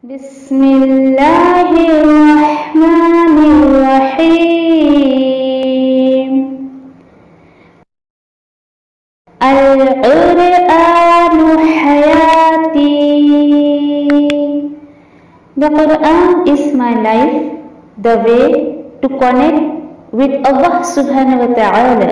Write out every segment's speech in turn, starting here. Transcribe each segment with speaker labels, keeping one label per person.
Speaker 1: بسم الله الرحمن الرحيم. القرآن حياتي. The Quran is my life, the way to connect with Allah subhanahu wa ta'ala.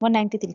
Speaker 2: 193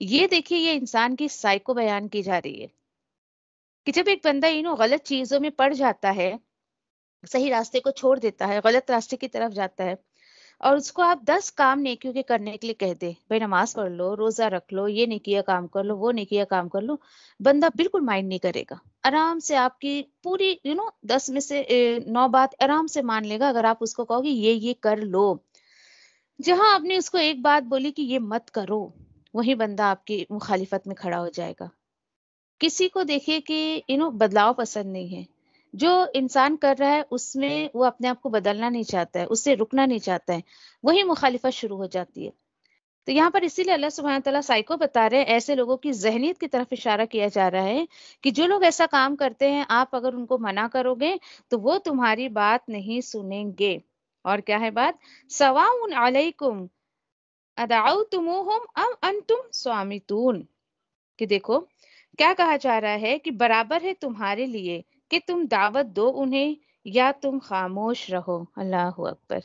Speaker 2: یہ دیکھیے یہ انسان کی سائیکو بیان کی جا رہی ہے کہ جب ایک بندہ غلط چیزوں میں پڑ جاتا ہے، صحیح راستے کو چھوڑ دیتا ہے، غلط راستے کی طرف جاتا ہے، اور اس کو آپ 10 کام نیکیوں کے کرنے کے لیے کہہ دیں، بھائی نماز پڑھ لو، روزہ رکھ لو، یہ نیکیاں کام کر لو، وہ نیکیاں کام کر لو، بندہ بالکل مائنڈ نہیں کرے گا، آرام سے آپ کی پوری 10 میں سے 9 بات آرام سے مان لے گا اگر آپ اس کو کہو گے یہ کر لو۔ جہاں آپ نے اس کو ایک بات بولی کہ یہ مت کرو، وہی بندہ آپ کی مخالفت میں کھڑا ہو جائے گا۔ کسی کو دیکھیے کہ بدلاؤ پسند نہیں ہے، جو انسان کر رہا ہے اس میں وہ اپنے آپ کو بدلنا نہیں چاہتا ہے، اس سے رکنا نہیں چاہتا ہے، وہی مخالفت شروع ہو جاتی ہے۔ تو یہاں پر اسی لیے اللہ سبحانہ تعالیٰ سائیکو بتا رہے ہیں، ایسے لوگوں کی ذہنیت کی طرف اشارہ کیا جا رہا ہے کہ جو لوگ ایسا کام کرتے ہیں، آپ اگر ان کو منع کرو گے تو وہ تمہاری بات نہیں سنیں گے۔ اور کیا ہے بات؟ سواء علیکم ادعوتموہم ام انتم صامتون، کہ دیکھو کیا کہا جا رہا ہے کہ برابر ہے تمہارے لیے کہ تم دعوت دو انہیں یا تم خاموش رہو۔ اللہ اکبر!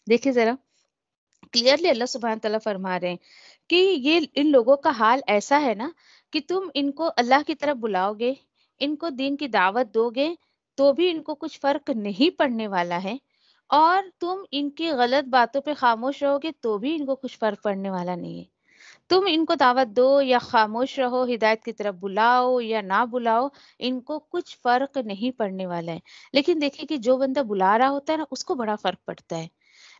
Speaker 2: دیکھیے ذرا کلیئرلی اللہ سبحانہ تعالیٰ فرما رہے ہیں کہ یہ ان لوگوں کا حال ایسا ہے نا کہ تم ان کو اللہ کی طرف بلاؤ گے، ان کو دین کی دعوت دو گے تو بھی ان کو کچھ فرق نہیں پڑنے والا ہے، اور تم ان کی غلط باتوں پہ خاموش رہو گے تو بھی ان کو کچھ فرق پڑنے والا نہیں ہے۔ تم ان کو دعوت دو یا خاموش رہو، ہدایت کی طرف بلاؤ یا نہ بلاؤ، ان کو کچھ فرق نہیں پڑنے والا ہے۔ لیکن دیکھیں کہ جو بندہ بلا رہا ہوتا ہے نا، اس کو بڑا فرق پڑتا ہے۔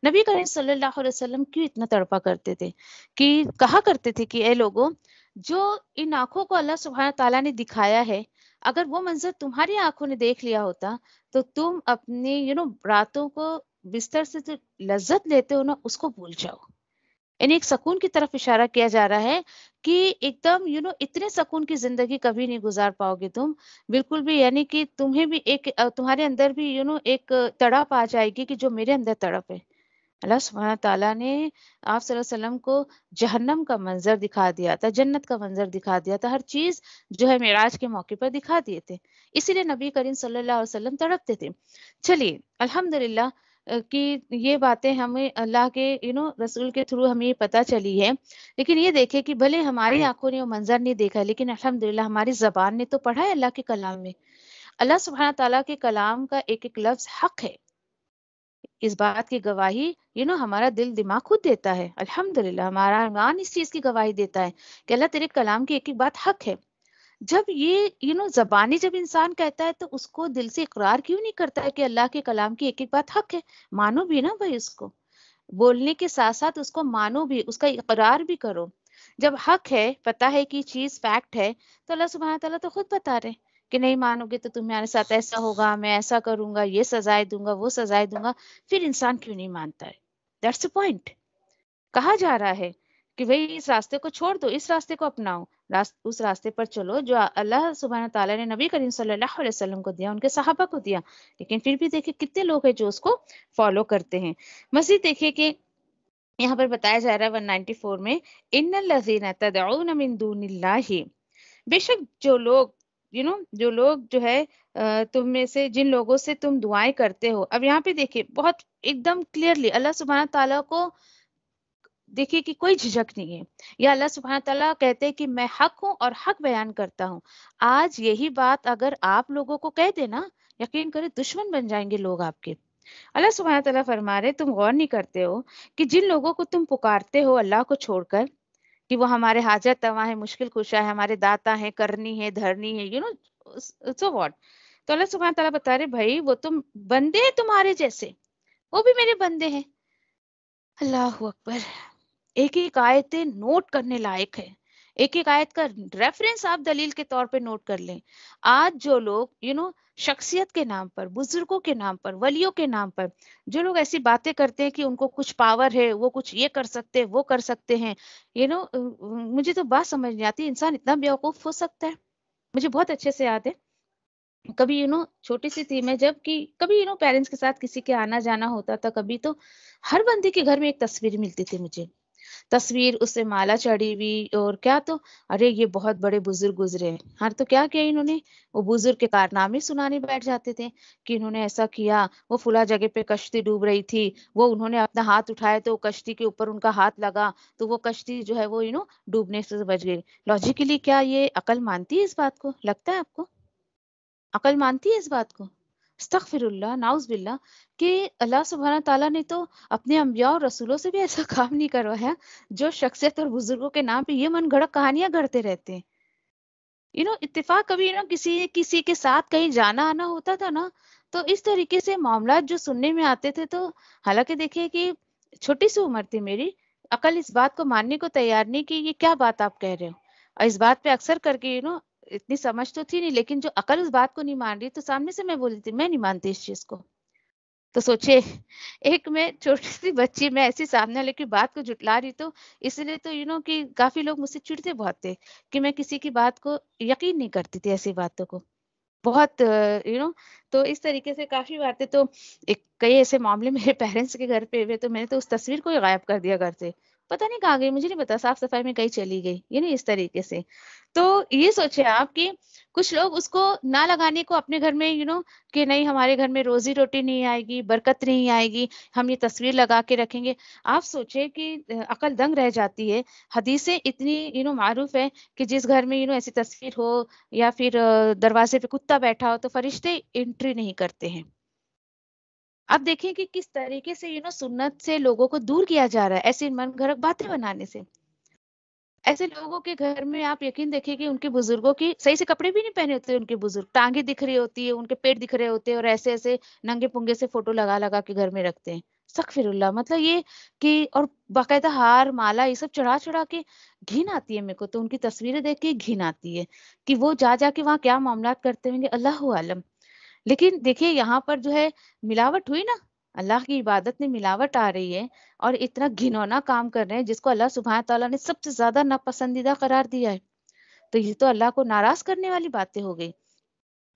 Speaker 2: نبی کریم صلی اللہ علیہ وسلم کیوں اتنا تڑپا کرتے تھے کہ کہا کرتے تھے کہ اے لوگوں، جو ان آنکھوں کو اللہ سبحانہ تعالیٰ نے دکھایا ہے، اگر وہ منظر تمہاری آنکھوں نے دیکھ لیا ہوتا تو تم اپنی راتوں کو بستر سے جو لذت لیتے ہو نا، اس کو بھول جاؤ۔ یعنی ایک سکون کی طرف اشارہ کیا جا رہا ہے کہ ایک دم اتنے سکون کی زندگی کبھی نہیں گزار پاؤ گے تم بالکل بھی، یعنی کہ تمہیں بھی ایک تمہارے اندر بھی ایک تڑپ آ جائے گی کہ جو میرے اندر تڑپ ہے۔ اللہ سبحانہ تعالیٰ نے آپ صلی اللہ علیہ وسلم کو جہنم کا منظر دکھا دیا تھا، جنت کا منظر دکھا دیا تھا، ہر چیز جو ہے معراج کے موقع پر دکھا دیے تھے، اسی لیے نبی کریم صلی اللہ علیہ وسلم تڑپتے تھے۔ چلیے الحمدللہ کہ یہ باتیں ہمیں اللہ کے رسول کے تھرو ہمیں یہ پتہ چلی ہے، لیکن یہ دیکھیں کہ بھلے ہماری آنکھوں نے وہ منظر نہیں دیکھا، لیکن الحمدللہ ہماری زبان نے تو پڑھا ہے اللہ کے کلام میں۔ اللہ سبحانہ تعالیٰ کے کلام کا ایک ایک لفظ حق ہے، اس بات کی گواہی ہمارا دل دماغ خود دیتا ہے۔ الحمدللہ ہمارا ایمان اس چیز کی گواہی دیتا ہے کہ اللہ تیرے کلام کی ایک ایک بات حق ہے۔ جب یہ زبانی جب انسان کہتا ہے تو اس کو دل سے اقرار کیوں نہیں کرتا ہے کہ اللہ کے کلام کی ایک ایک بات حق ہے؟ مانو بھی نا بھائی، اس کو بولنے کے ساتھ ساتھ اس کو مانو بھی، اس کا اقرار بھی کرو۔ جب حق ہے، پتہ ہے کہ چیز فیکٹ ہے، تو اللہ سبحانہ تعالیٰ تو خود بتا رہے ہیں کہ نہیں مانو گے تو تمہارے ساتھ ایسا ہوگا، میں ایسا کروں گا، یہ سزائے دوں گا، وہ سزائے دوں گا۔ پھر انسان کیوں نہیں مانتا ہے؟ That's the point. کہا جا رہا ہے کہ بھئی اس راستے کو چھوڑ دو، اس راستے کو اپناؤ، اس راستے پر چلو جو اللہ سبحانہ تعالیٰ نے نبی کریم صلی اللہ علیہ وسلم کو دیا، ان کے صحابہ کو دیا، لیکن پھر بھی دیکھیں کتنے لوگ ہیں جو اس کو فالو کرتے ہیں۔ مزید دیکھیں کہ یہاں پر بتایا جا رہا ہے 194 میں، ان الذین تدعون من دون اللہ، بے شک جو لوگ جو ہے تم میں سے جن لوگوں سے تم دعائیں کرتے ہو۔ اب یہاں پہ دیکھیں بہت ایک دم کلیئرلی اللہ سبحانہ تعالیٰ کو دیکھیے کہ کوئی جھجک نہیں ہے، یا اللہ سبحانہ تعالیٰ کہتے ہیں کہ میں حق ہوں اور حق بیان کرتا ہوں۔ آج یہی بات اگر آپ لوگوں کو کہہ دے نا، یقین کرے دشمن بن جائیں گے لوگ آپ کے۔ اللہ سبحانہ تعالیٰ فرما رہے تم غور نہیں کرتے ہو کہ جن لوگوں کو تم پکارتے ہو اللہ کو چھوڑ کر کہ وہ ہمارے حاجت روا ہے، مشکل کشا ہے، ہمارے داتا ہے، کرنی ہے، دھرنی ہے، سو واٹ، تو اللہ سبحانہ تعالیٰ بتا رہے بھائی وہ تم بندے ہیں تمہارے جیسے، وہ بھی میرے بندے ہیں۔ اللہ اکبر! ایک ایک آیتیں نوٹ کرنے لائق ہے، ایک ایک آیت کا ریفرنس آپ دلیل کے طور پہ نوٹ کر لیں۔ آج جو لوگ شخصیت کے نام پر، بزرگوں کے نام پر، ولیوں کے نام پر جو لوگ ایسی باتیں کرتے ہیں کہ ان کو کچھ پاور ہے، وہ کچھ یہ کر سکتے، وہ کر سکتے ہیں، مجھے تو بات سمجھ نہیں آتی انسان اتنا بیوقوف ہو سکتا ہے۔ مجھے بہت اچھے سے یاد ہے، کبھی چھوٹی سی تھی میں، جب کہ کبھی پیرنٹس کے ساتھ کسی کے آنا جانا ہوتا تھا، کبھی تو ہر بندے کے گھر میں ایک تصویر ملتی تھی مجھے، تصویر اس سے مالا چڑھی ہوئی، اور کیا تو ارے یہ بہت بڑے بزرگ گزرے ہیں، ہاں تو کیا کیا انہوں نے، وہ بزرگ کے کارنامے سنانے بیٹھ جاتے تھے کہ انہوں نے ایسا کیا، وہ فلاں جگہ پہ کشتی ڈوب رہی تھی، وہ انہوں نے اپنا ہاتھ اٹھایا تو کشتی کے اوپر ان کا ہاتھ لگا تو وہ کشتی جو ہے وہ ڈوبنے سے بچ گئی۔ لاجیکلی کیا یہ عقل مانتی ہے اس بات کو؟ لگتا ہے آپ کو عقل مانتی ہے اس بات کو؟ استغفر اللہ، ناؤز باللہ، کہ اللہ سبحانہ تعالیٰ نے تو اپنے انبیاء اور رسولوں سے بھی ایسا کام نہیں کروایا جو شخصیت اور بزرگوں کے نام پہ یہ من گھڑت کہانیاں گڑھتے رہتے ہیں۔ اتفاق کبھی کسی کے ساتھ کہیں جانا آنا ہوتا تھا نا، تو اس طریقے سے معاملات جو سننے میں آتے تھے، تو حالانکہ دیکھیے کہ چھوٹی سی عمر تھی میری، عقل اس بات کو ماننے کو تیار نہیں کہ یہ کیا بات آپ کہہ رہے ہو، اور اس بات پہ اکثر کر کے اتنی سمجھ تو تھی نہیں، لیکن جو عقل اس بات کو نہیں مان رہی تو سامنے سے میں بولتی تھی میں نہیں مانتی اس چیز کو۔ تو سوچے ایک میں چھوٹی سی بچی میں ایسی سامنے والے کی بات کو جھٹلا رہی، تو اس لیے تو کہ کافی لوگ مجھ سے چڑھتے بہت تھے کہ میں کسی کی بات کو یقین نہیں کرتی تھی، ایسی باتوں کو بہت تو اس طریقے سے کافی باتیں، تو کئی ایسے معاملے میرے پیرنٹس کے گھر پہ ہوئے تو میں نے تو اس تصویر کو ہی غائب کر دیا گھر سے، پتہ نہیں کہاں گئی، مجھے نہیں پتا، صاف صفائی میں کہیں چلی گئی، اس طریقے سے۔ تو یہ سوچے آپ کہ کچھ لوگ اس کو نہ لگانے کو اپنے گھر میں کہ نہیں ہمارے گھر میں روزی روٹی نہیں آئے گی، برکت نہیں آئے گی، ہم یہ تصویر لگا کے رکھیں گے۔ آپ سوچے کہ عقل دنگ رہ جاتی ہے۔ حدیثیں اتنی معروف ہے کہ جس گھر میں ایسی تصویر ہو یا پھر دروازے پہ کتا بیٹھا ہو تو فرشتے انٹری نہیں کرتے ہیں۔ اب دیکھیں کہ کس طریقے سے سنت سے لوگوں کو دور کیا جا رہا ہے ایسی من گھڑت باتیں بنانے سے۔ ایسے لوگوں کے گھر میں آپ یقین دیکھیں کہ ان کے بزرگوں کی صحیح سے کپڑے بھی نہیں پہنے ہوتے، ان کے بزرگ ٹانگیں دکھ رہی ہوتی ہے، ان کے پیٹ دکھ رہے ہوتے ہیں، اور ایسے ایسے ننگے پنگے سے فوٹو لگا لگا کے گھر میں رکھتے ہیں۔ استغفر اللہ، مطلب یہ کہ اور باقاعدہ ہار مالا یہ سب چڑھا چڑھا کے گھن آتی ہے میرے کو، تو ان کی تصویریں دیکھ کے گھن آتی ہے کہ وہ جا جا کے وہاں کیا معاملات کرتے ہوں گے، اللہ عالم۔ لیکن دیکھیے یہاں پر جو ہے ملاوٹ ہوئی نا، اللہ کی عبادت میں ملاوٹ آ رہی ہے، اور اتنا گھنونا کام کر رہے ہیں جس کو اللہ سبحانہ تعالیٰ نے سب سے زیادہ ناپسندیدہ قرار دیا ہے، تو یہ تو اللہ کو ناراض کرنے والی باتیں ہو گئی۔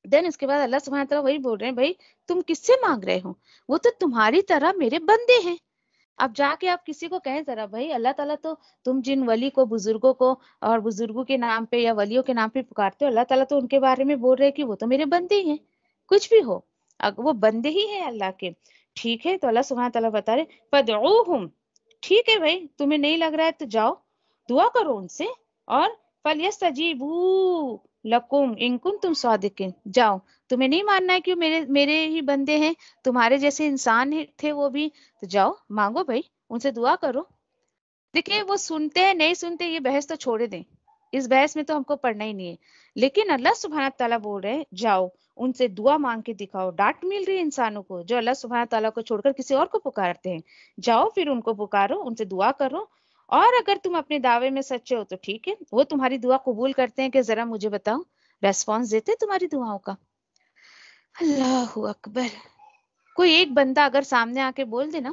Speaker 2: دین اس کے بعد اللہ سبحانہ تعالیٰ وہی بول رہے ہیں، بھائی تم کس سے مانگ رہے ہو، وہ تو تمہاری طرح میرے بندے ہیں۔ اب جا کے آپ کسی کو کہیں ذرا بھائی اللہ تعالیٰ تو تم جن ولی کو، بزرگوں کو اور بزرگوں کے نام پہ یا ولیوں کے نام پہ پکارتے ہو، اللہ تعالیٰ تو ان کے بارے میں بول رہے کہ وہ تو میرے بندے ہی ہیں، کچھ بھی ہو اگر وہ بندے ہی ہیں اللہ کے، ٹھیک ہے؟ تو اللہ سبحانہ تعالیٰ بتا رہے فَادْعُوهُمْ، ٹھیک ہے بھائی تمہیں نہیں لگ رہا ہے تو جاؤ دعا کرو ان سے، اور فَلْيَسْتَجِيبُوا لَكُمْ إِن كُنتُمْ صَادِقِينَ، جاؤ تمہیں نہیں ماننا ہے کہ میرے ہی بندے ہیں، تمہارے جیسے انسان تھے وہ بھی، تو جاؤ مانگو بھائی ان سے دعا کرو۔ دیکھیں وہ سنتے ہیں نہیں سنتے یہ بحث تو چھوڑے دیں، اس بحث میں تو ہم کو پڑھنا ہی نہیں ہے، لیکن اللہ سبحانہ تعالیٰ بول رہے ہیں جاؤ ان سے دعا مانگ کے دکھاؤ۔ ڈانٹ مل رہی ہے انسانوں کو جو اللہ سبحانہ تعالیٰ کو چھوڑ کر کسی اور کو پکارتے ہیں، جاؤ پھر ان کو پکارو، ان سے دعا کرو، اور اگر تم اپنے دعوے میں سچے ہو تو ٹھیک ہے، وہ تمہاری دعا قبول کرتے ہیں کہ ذرا مجھے بتاؤ، ریسپانس دیتے تمہاری دعاؤں کا۔ اللہ اکبر۔ کوئی ایک بندہ اگر سامنے آ کے بول دے نا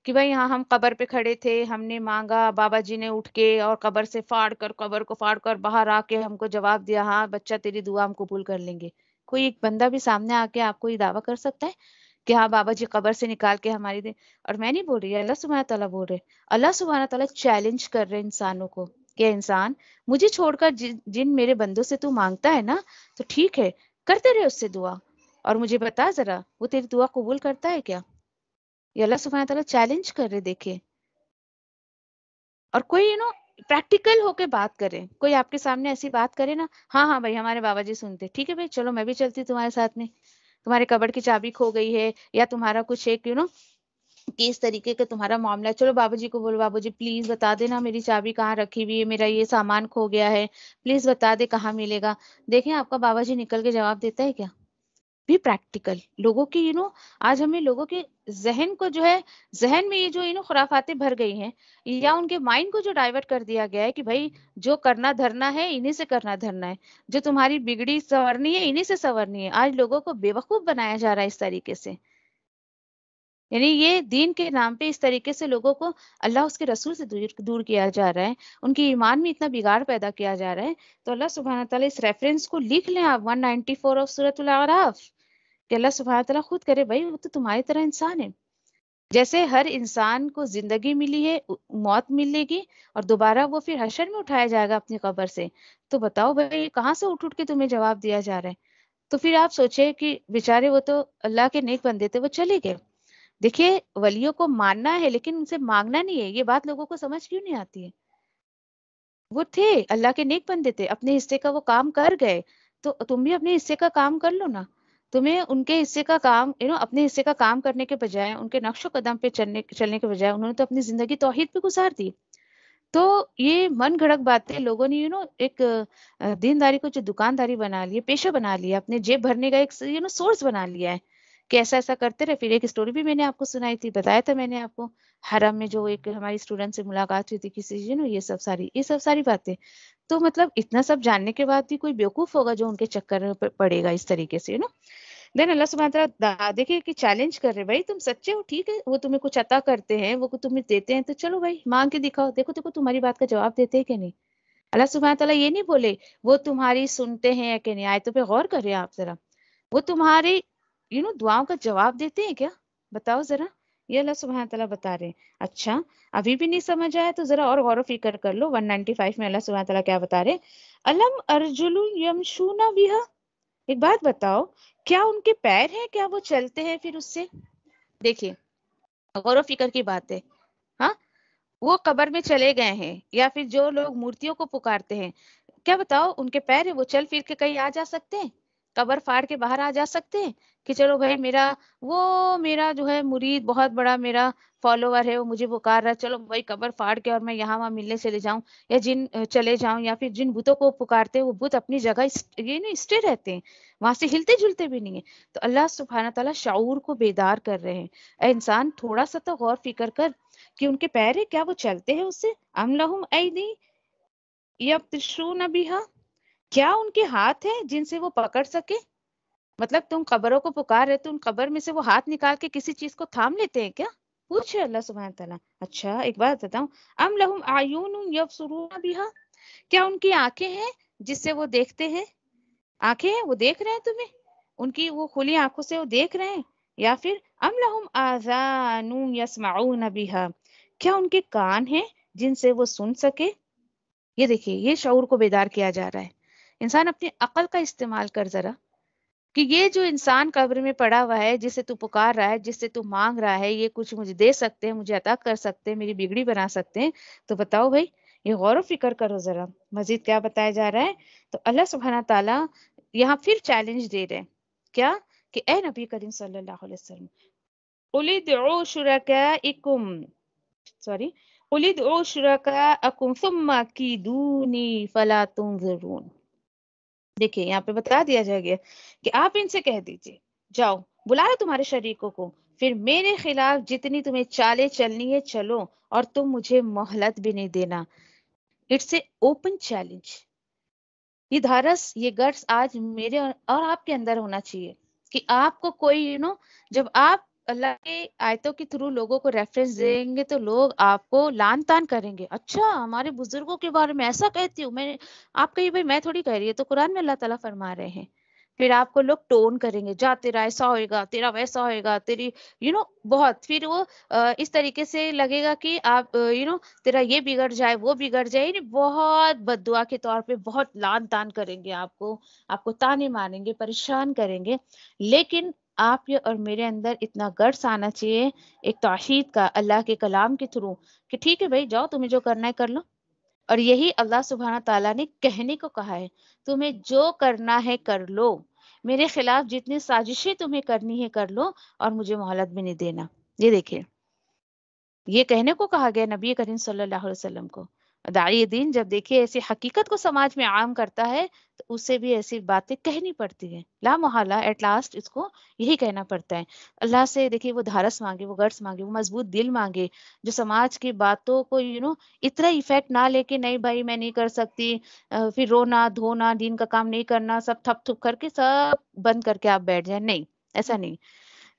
Speaker 2: کہ بھائی ہاں ہم قبر پہ کھڑے تھے، ہم نے مانگا، بابا جی نے اٹھ کے اور قبر سے قبر کو پھاڑ کر باہر آ کے ہم کو جواب دیا، ہاں بچہ تیری دعا ہم قبول کر لیں گے، کوئی ایک بندہ بھی سامنے آ کے آپ کو یہ دعویٰ کر سکتا ہے کہ ہاں بابا جی قبر سے نکال کے ہماری دے؟ اور میں نہیں بول رہی، اللہ سبحانہ تعالیٰ بول رہے، اللہ سبحانہ تعالیٰ چیلنج کر رہے انسانوں کو کہ انسان مجھے چھوڑ کر جن میرے بندوں سے تو مانگتا ہے نا، تو ٹھیک ہے کرتے رہے اس سے دعا، اور مجھے بتا ذرا وہ تیری دعا قبول کرتا ہے کیا؟ یہ اللہ سبحانہ تعالیٰ چیلنج کر رہے، دیکھیں۔ اور کوئی پریکٹیکل ہو کے بات کرے، کوئی آپ کے سامنے ایسی بات کرے نا، ہاں ہاں بھائی ہمارے بابا جی سنتے، ٹھیک ہے بھائی چلو میں بھی چلتی تمہارے ساتھ میں، تمہارے کبڑ کی چابی کھو گئی ہے یا تمہارا کچھ ایک کہ اس طریقے کا تمہارا معاملہ ہے، چلو بابا جی کو بولو بابا جی پلیز بتا دینا میری چابی کہاں رکھی ہوئی ہے، میرا یہ سامان کھو گیا ہے، پلیز بتا دے کہاں ملے گا۔ دیکھیں آپ کا بابا جی نکل کے جواب دیتا ہے کیا؟ بھی پریکٹیکل لوگوں کی آج ہمیں لوگوں کے ذہن کو جو ہے، ذہن میں یہ جو خرافاتیں بھر گئی ہیں، یا ان کے مائنڈ کو جو ڈائیورٹ کر دیا گیا ہے کہ بھائی جو کرنا دھرنا ہے انہی سے کرنا دھرنا ہے، جو تمہاری بگڑی سنورنی ہے انہی سے سنورنی ہے، آج لوگوں کو بیوقوف بنایا جا رہا ہے اس طریقے سے، یعنی یہ دین کے نام پہ اس طریقے سے لوگوں کو اللہ اس کے رسول سے دور کیا جا رہا ہے، ان کی ایمان میں اتنا بگاڑ پیدا کیا جا رہا ہے۔ تو اللہ سبحانہ تعالیٰ اس ریفرنس کو لکھ لیں آپ 194 آف سورۃ الاعراف، کہ اللہ سبحانہ تعالیٰ خود کرے بھائی وہ تو تمہاری طرح انسان ہے، جیسے ہر انسان کو زندگی ملی ہے، موت ملے گی، اور دوبارہ وہ پھر حشر میں اٹھایا جائے گا اپنی قبر سے، تو بتاؤ بھائی کہاں سے اٹھ کے تمہیں جواب دیا جا رہا ہے؟ تو پھر آپ سوچے کہ بیچارے وہ تو اللہ کے نیک بندے تھے، وہ چلے گئے. دیکھیے ولیوں کو ماننا ہے لیکن ان سے مانگنا نہیں ہے. یہ بات لوگوں کو سمجھ کیوں نہیں آتی ہے؟ وہ تھے اللہ کے نیک بندے تھے، اپنے حصے کا وہ کام کر گئے، تو تم بھی اپنے حصے کا کام کر لو نا. تمہیں ان کے حصے کا کام اپنے حصے کا کام کرنے کے بجائے، ان کے نقش و قدم پہ چلنے کے بجائے انہوں نے تو اپنی زندگی توحید پہ گزار دی. تو یہ من گھڑک باتیں لوگوں نے ایک دینداری کو جو دکانداری بنا لی ہے، پیشہ بنا لیا، اپنے جیب بھرنے کا ایک سورس بنا لیا ہے کہ ایسا ایسا کرتے رہے. پھر ایک اسٹوری بھی میں نے آپ کو سنائی تھی، بتایا تھا میں نے آپ کو، حرم میں جو ایک ہماری اسٹوڈنٹ سے ملاقات ہوئی تھی کسی یہ سب ساری باتیں. تو مطلب اتنا سب جاننے کے بعد بھی کوئی بیوقوف ہوگا جو ان کے چکر میں پڑے گا اس طریقے سے دین اللہ سبحانہ تعالیٰ دیکھیں کہ چیلنج کر رہے بھائی تم سچے ہو ٹھیک ہے، وہ تمہیں کچھ عطا کرتے ہیں، وہ تمہیں دیتے ہیں، تو چلو بھائی مانگ کے دکھاؤ، دیکھو تمہاری بات کا جواب دیتے ہیں کہ نہیں. اللہ سبحانہ تعالیٰ یہ نہیں بولے وہ تمہاری سنتے ہیں کہ نہیں. آیتوں پہ غور کریں آپ ذرا، وہ تمہاری دعاؤں کا جواب دیتے ہیں کیا؟ بتاؤ ذرا. یہ اللہ سبحانہ تعالیٰ بتا رہے ہیں. اچھا ابھی بھی نہیں سمجھ آیا تو ذرا اور غور و فکر کر لو. 195 میں اللہ سبحانہ تعالیٰ کیا بتا رہے ہیں؟ الم ارجل یمشون بہا. ایک بات بتاؤ، کیا ان کے پیر ہیں؟ کیا وہ چلتے ہیں پھر اس سے؟ دیکھیے غور و فکر کی بات ہے. ہاں وہ قبر میں چلے گئے ہیں، یا پھر جو لوگ مورتیوں کو پکارتے ہیں، کیا بتاؤ ان کے پیر ہیں؟ وہ چل پھر کے کہیں آ جا سکتے ہیں؟ قبر فاڑ کے باہر آ جا سکتے ہیں کہ چلو بھائی میرا جو ہے مرید بہت بڑا میرا فالوور ہے، وہ مجھے پکار رہا ہے، چلو بھائی قبر فاڑ کے اور میں یہاں وہاں ملنے چلے جاؤں، یا جن چلے جاؤں، یا پھر جن بتوں کو پکارتے ہیں وہ بت اپنی جگہ اسٹے رہتے ہیں، وہاں سے ہلتے جلتے بھی نہیں ہیں. تو اللہ سبحانہ تعالیٰ شعور کو بیدار کر رہے ہیں. اے انسان تھوڑا سا تو غور فکر کر کہ ان کے پیر ہے، کیا وہ چلتے ہیں اس سے؟ ام لہم ایدی یبطشون بہا. کیا ان کے ہاتھ ہیں جن سے وہ پکڑ سکے؟ مطلب تم قبروں کو پکار رہے تو ان قبر میں سے وہ ہاتھ نکال کے کسی چیز کو تھام لیتے ہیں کیا؟ پوچھے اللہ سبحانہ تعالیٰ. اچھا ایک بات بتاؤں، ام لہم اعین یبصرون بہا. کیا ان کی آنکھیں ہیں جس سے وہ دیکھتے ہیں؟ آنکھیں ہیں، وہ دیکھ رہے ہیں تمہیں، ان کی وہ کھلی آنکھوں سے وہ دیکھ رہے ہیں. یا پھر ام لہم آذان یسمعون بہا. کیا ان کے کان ہیں جن سے وہ سن سکے؟ یہ دیکھیے یہ شعور کو بیدار کیا جا رہا ہے. انسان اپنی عقل کا استعمال کر ذرا، کہ یہ جو انسان قبر میں پڑا ہوا ہے، جس سے تو پکار رہا ہے، جس سے تو مانگ رہا ہے، یہ کچھ مجھے دے سکتے ہیں، مجھے عطا کر سکتے ہیں، میری بگڑی بنا سکتے ہیں، تو بتاؤ بھائی یہ غور و فکر کرو ذرا. مزید کیا بتایا جا رہا ہے؟ تو اللہ سبحانہ تعالیٰ یہاں پھر چیلنج دے رہے ہیں. کیا؟ کہ اے نبی کریم صلی اللہ علیہ وسلم قُلِ ادْعُوا شُرَكَائِكُمْ قُلِ ادْعُوا شُرَكَاءَكُمْ ثُمَّ كِيدُونِي فَلَا تُنظِرُونَ. دیکھیں یہاں پہ بتا دیا جائے گا کہ آپ ان سے کہہ دیجئے جاؤ بلا لو تمہارے شریکوں کو، پھر میرے خلاف جتنی تمہیں چالیں چلنی ہے چلو، اور تم مجھے مہلت بھی نہیں دینا. It's a open challenge. یہ دھارس، یہ گٹس آج میرے اور آپ کے اندر ہونا چاہیے کہ آپ کو کوئی جب آپ اللہ کے آیتوں کے تھرو لوگوں کو ریفرنس دیں گے تو لوگ آپ کو لان تان کریں گے. اچھا ہمارے بزرگوں کے بارے میں ایسا کہتی ہوں میں، آپ کہیں بھائی میں تھوڑی کہہ رہی ہے، تو قرآن میں اللہ تعالیٰ فرما رہے ہیں. پھر آپ کو لوگ ٹون کریں گے، جا تیرا ایسا ہوئے گا، تیرا ویسا ہوئے گا، تیری بہت، پھر وہ اس طریقے سے لگے گا کہ آپ تیرا یہ بگڑ جائے وہ بگڑ جائے، یعنی بہت بد دعا کے طور پہ بہت لان تان کریں گے، آپ کو تانے ماریں گے، پریشان کریں گے. لیکن آپ اور میرے اندر اتنا گٹس آنا چاہیے ایک توحید کا اللہ کے کلام کے تھرو کہ ٹھیک ہے بھائی جاؤ تمہیں جو کرنا ہے کر لو. اور یہی اللہ سبحانہ تعالیٰ نے کہنے کو کہا ہے، تمہیں جو کرنا ہے کر لو، میرے خلاف جتنی سازشیں تمہیں کرنی ہے کر لو، اور مجھے مہلت بھی نہیں دینا. یہ دیکھیں یہ کہنے کو کہا گیا نبی کریم صلی اللہ علیہ وسلم کو. داعی دین جب دیکھیے ایسی حقیقت کو سماج میں عام کرتا ہے تو اسے بھی ایسی باتیں کہنی پڑتی ہیں، لا محالہ ایٹ لاسٹ اس کو یہی کہنا پڑتا ہے. اللہ سے دیکھیے وہ دھارس مانگے، وہ گٹس مانگے، وہ مضبوط دل مانگے جو سماج کی باتوں کو اتنا ایفیکٹ نہ لے کے نہیں بھائی میں نہیں کر سکتی، پھر رونا دھونا دین کا کام نہیں کرنا، سب تھپ تھپ کر کے سب بند کر کے آپ بیٹھ جائیں. نہیں ایسا نہیں.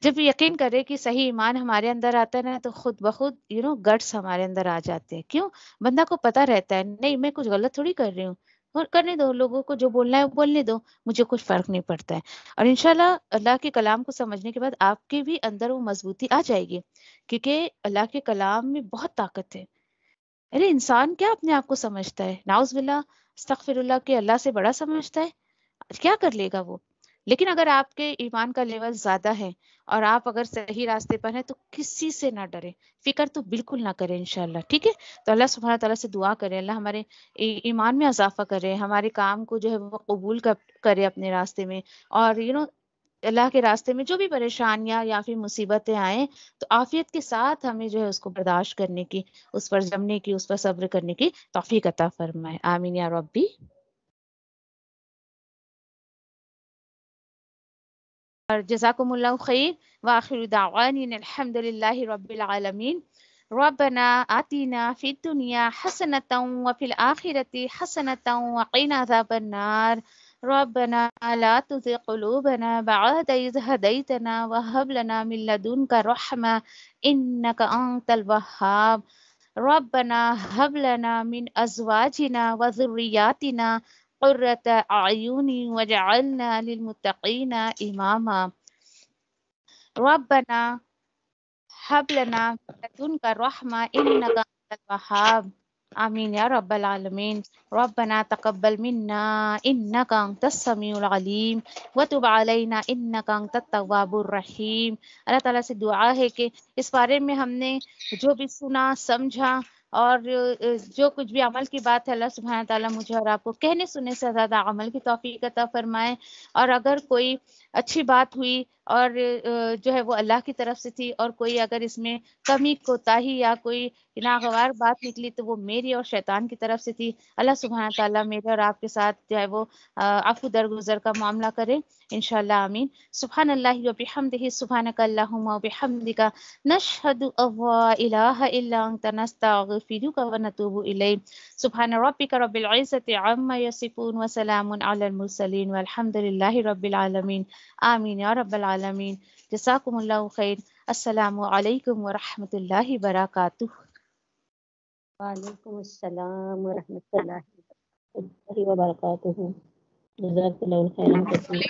Speaker 2: جب یقین کرے کہ صحیح ایمان ہمارے اندر آتا ہے نا تو خود بخود گٹس ہمارے اندر آ جاتے ہیں. کیوں؟ بندہ کو پتہ رہتا ہے نہیں میں کچھ غلط تھوڑی کر رہی ہوں، اور کرنے دو، لوگوں کو جو بولنا ہے وہ بولنے دو، مجھے کچھ فرق نہیں پڑتا ہے. اور انشاءاللہ اللہ کے کلام کو سمجھنے کے بعد آپ کے بھی اندر وہ مضبوطی آ جائے گی، کیونکہ اللہ کے کلام میں بہت طاقت ہے. ارے انسان کیا اپنے آپ کو سمجھتا ہے، نعوذ باللہ استغفر اللہ، کہ اللہ سے بڑا سمجھتا ہے، کیا کر لے گا وہ. لیکن اگر آپ کے ایمان کا لیول زیادہ ہے اور آپ اگر صحیح راستے پر ہیں تو کسی سے نہ ڈرے، فکر تو بالکل نہ کریں انشاءاللہ. ٹھیک ہے، تو اللہ سبحانہ تعالیٰ سے دعا کرے اللہ ہمارے ایمان میں اضافہ کرے، ہمارے کام کو جو ہے وہ قبول کرے اپنے راستے میں. اور اللہ کے راستے میں جو بھی پریشانیاں یا پھر مصیبتیں آئیں تو عافیت کے ساتھ ہمیں جو ہے اس کو برداشت کرنے کی، اس پر جمنے کی، اس پر صبر کرنے کی توفیق عطا فرمائے. آمین یا ربی. اور جزاکم اللہ خیر. وآخر دعواننا الحمد للہ رب العالمین. ربنا آتنا فی الدنیا حسنة وفی الآخرة حسنة وقنا عذاب النار. ربنا لا تزغ قلوبنا بعد إذ هديتنا وهب لنا من لدنك رحمة إنك أنت الوهاب. ربنا هب لنا من أزواجنا وذرياتنا قرة أعين واجعلنا للمتقين إماما. ربنا هب لنا من لدنك رحمة إنك أنت الوهاب. آمین یا رب العالمین. ربنا تقبل منا إنك أنت السمیع العلیم وتب علینا إنك أنت التواب الرحیم. اللہ تعالیٰ سے دعا ہے کہ اس بارے میں ہم نے جو بھی سنا سمجھا اور جو کچھ بھی عمل کی بات ہے، اللہ سبحانہ تعالیٰ مجھے اور آپ کو کہنے سننے سے زیادہ عمل کی توفیق عطا فرمائے. اور اگر کوئی اچھی بات ہوئی اور جو ہے وہ اللہ کی طرف سے تھی، اور کوئی اگر اس میں کمی کوتاہی یا کوئی ناگوار بات نکلی تو وہ میری اور شیطان کی طرف سے تھی. اللہ سبحانہ تعالیٰ میرے اور آپ کے ساتھ جو ہے وہ عفو درگزر کا معاملہ کرے انشاءاللہ. آمین. سبحان اللہ و بحمدہ، سبحانک اللہم و بحمدک، نشہد ان لا الہ الا انت، نستغفرک و نتوب الیک. سبحان ربک رب العزۃ عما یصفون وسلام علی المرسلین والحمد للہ رب العالمین. آمین یا رب العالمین. جزاکم اللہ خیر. السلام علیکم ورحمۃ اللہ وبرکاتہ.
Speaker 3: وعلیکم السلام ورحمۃ اللہ وبرکاتہ. جزاک اللہ خیرا کثیرا.